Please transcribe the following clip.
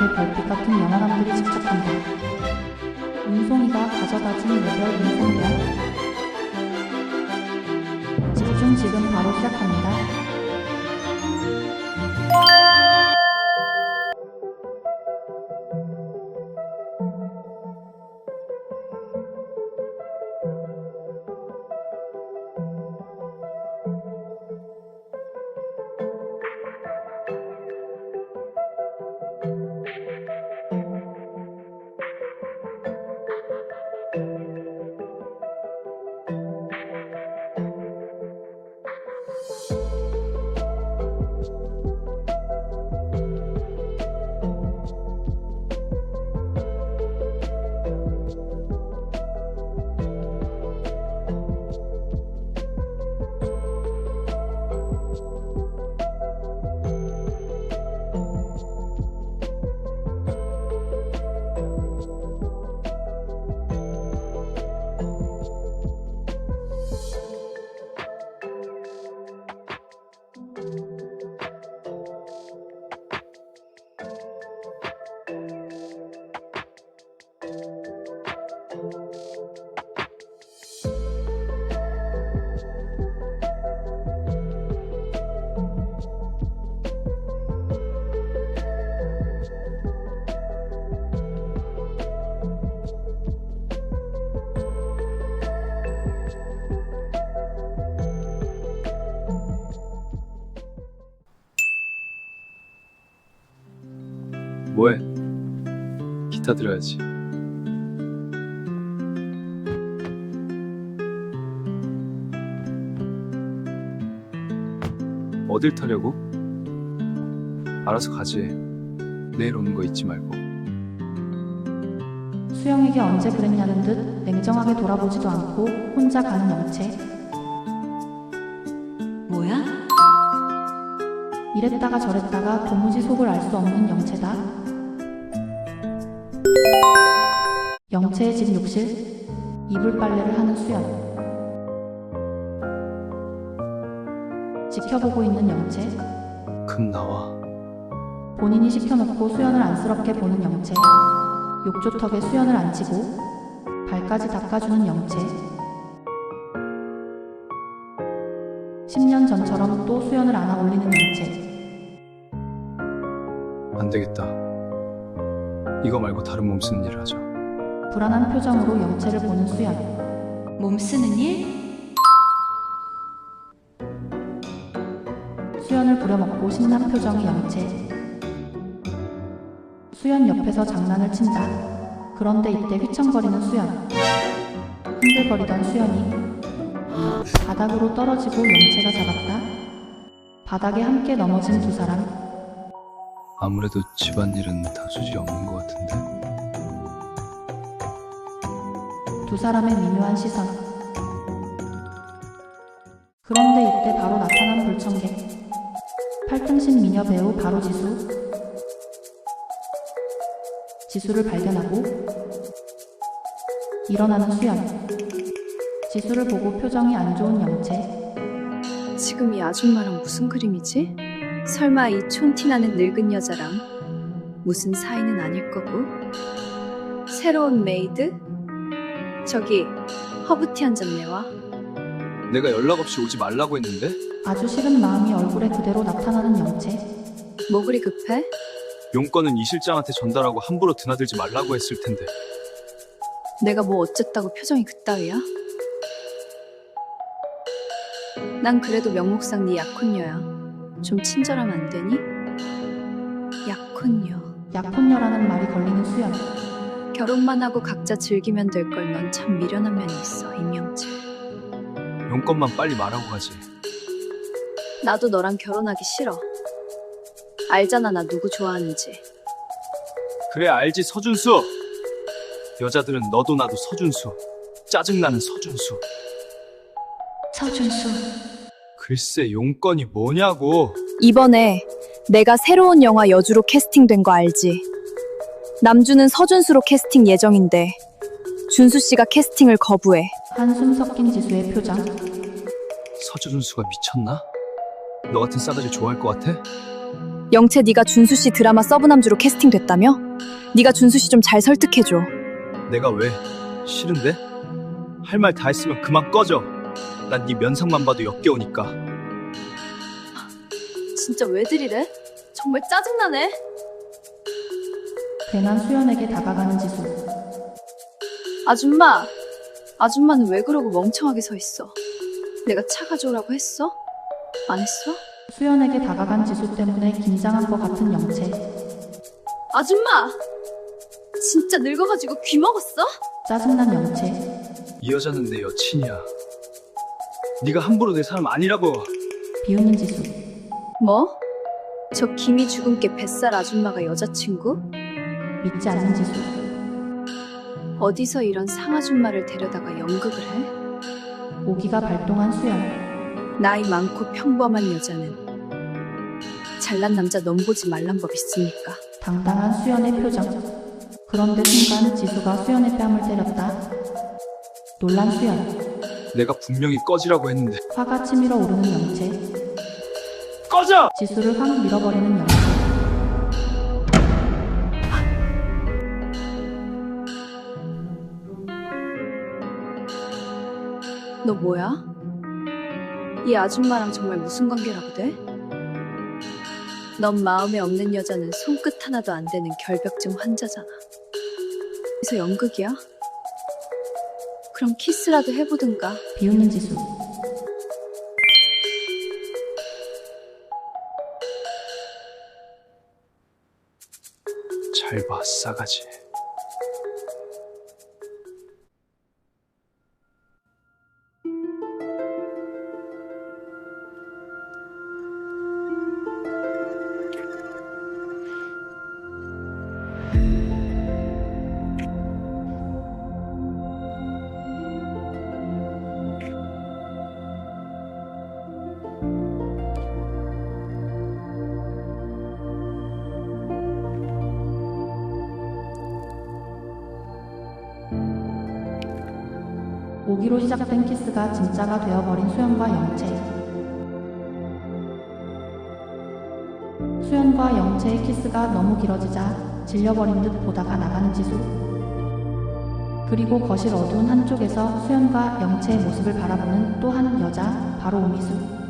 곁에 별빛 같은 영화남들이 집착한다. 눈송이가 가져다준 외별 눈송이야. 집중 지금 바로 시작합니다. 뭐해? 기타 들어야지. 어딜 타려고? 알아서 가지. 내일 오는 거 잊지 말고. 수영에게 언제 그랬냐는 듯 냉정하게 돌아보지도 않고 혼자 가는 영채. 뭐야? 이랬다가 저랬다가 도무지 속을 알 수 없는 영채다. 영채의 집 욕실, 이불 빨래를 하는 수연. 지켜보고 있는 영채. 금 나와. 본인이 시켜놓고 수연을 안쓰럽게 보는 영채. 욕조턱에 수연을 앉히고 발까지 닦아주는 영채. 10년 전처럼 또 수연을 안아 올리는 영채. 안 되겠다. 이거 말고 다른 몸 쓰는 일을 하자. 불안한 표정으로 영채를 보는 수연. 몸 쓰는 일? 수연을 부려먹고 신난 표정의 영채. 수연 옆에서 장난을 친다. 그런데 이때 휘청거리는 수연. 흔들거리던 수연이 바닥으로 떨어지고 영채가 잡았다. 바닥에 함께 넘어진 두 사람. 아무래도 집안일은 다 소질이 없는 것 같은데. 두 사람의 미묘한 시선. 그런데 이때 바로 나타난 불청객. 팔등신 미녀 배우 바로 지수. 지수를 발견하고 일어나는 수연. 지수를 보고 표정이 안 좋은 영채. 지금 이 아줌마랑 무슨 그림이지? 설마 이 촌티나는 늙은 여자랑 무슨 사이는 아닐 거고? 새로운 메이드? 저기 허브티 한 잔 내와. 내가 연락 없이 오지 말라고 했는데? 아주 싫은 마음이 얼굴에 그대로 나타나는 영채. 뭐 그리 급해? 용건은 이 실장한테 전달하고 함부로 드나들지 말라고 했을 텐데. 내가 뭐 어쨌다고 표정이 그따위야? 난 그래도 명목상 네 약혼녀야. 좀 친절하면 안 되니? 약혼녀. 약혼녀라는 말이 걸리는 수연. 결혼만 하고 각자 즐기면 될 걸 넌 참 미련한 면이 있어, 임영채. 용건만 빨리 말하고 가지. 나도 너랑 결혼하기 싫어. 알잖아, 나 누구 좋아하는지. 그래 알지 서준수. 여자들은 너도 나도 서준수. 짜증나는 서준수. 서준수. 글쎄 용건이 뭐냐고. 이번에 내가 새로운 영화 여주로 캐스팅된 거 알지? 남주는 서준수로 캐스팅 예정인데 준수 씨가 캐스팅을 거부해. 한숨 섞인 지수의 표정. 서준수가 미쳤나? 너 같은 싸가지 좋아할 것 같아? 영채 네가 준수 씨 드라마 서브남주로 캐스팅됐다며? 네가 준수 씨 좀 잘 설득해줘. 내가 왜? 싫은데? 할 말 다 했으면 그만 꺼져. 난 네 면상만 봐도 역겨우니까. 진짜 왜 들이래? 정말 짜증나네. 괜한 수연에게 다가가는 지수. 아줌마! 아줌마는 왜 그러고 멍청하게 서 있어? 내가 차 가져오라고 했어? 안 했어? 수연에게 다가간 지수 때문에 긴장한 것 같은 영채. 아줌마! 진짜 늙어가지고 귀 먹었어? 짜증난 영채. 이 여자는 내 여친이야. 네가 함부로 내 사람 아니라고. 비웃는 지수. 뭐? 저 김이 죽은 게 뱃살 아줌마가 여자친구? 믿지 않는 지수. 어디서 이런 상아줌마를 데려다가 연극을 해? 오기가 발동한 수연. 나이 많고 평범한 여자는 잘난 남자 넘보지 말란 법 있으니까. 당당한 수연의 표정. 그런데 순간 지수가 수연의 뺨을 때렸다. 놀란 수연. 내가 분명히 꺼지라고 했는데. 화가 치밀어 오르는 영채. 꺼져! 지수를 확 밀어버리는 영채. 너 뭐야? 이 아줌마랑 정말 무슨 관계라고 돼? 넌 마음에 없는 여자는 손끝 하나도 안 되는 결벽증 환자잖아. 그래서 연극이야? 그럼 키스라도 해보든가. 비웃는 지수. 잘 봐, 싸가지. 오기로 시작된 키스가 진짜가 되어버린 수연과 영채. 수연과 영채의 키스가 너무 길어지자 질려버린 듯 보다가 나가는 지수. 그리고 거실 어두운 한쪽에서 수연과 영채의 모습을 바라보는 또 한 여자, 바로 오미수.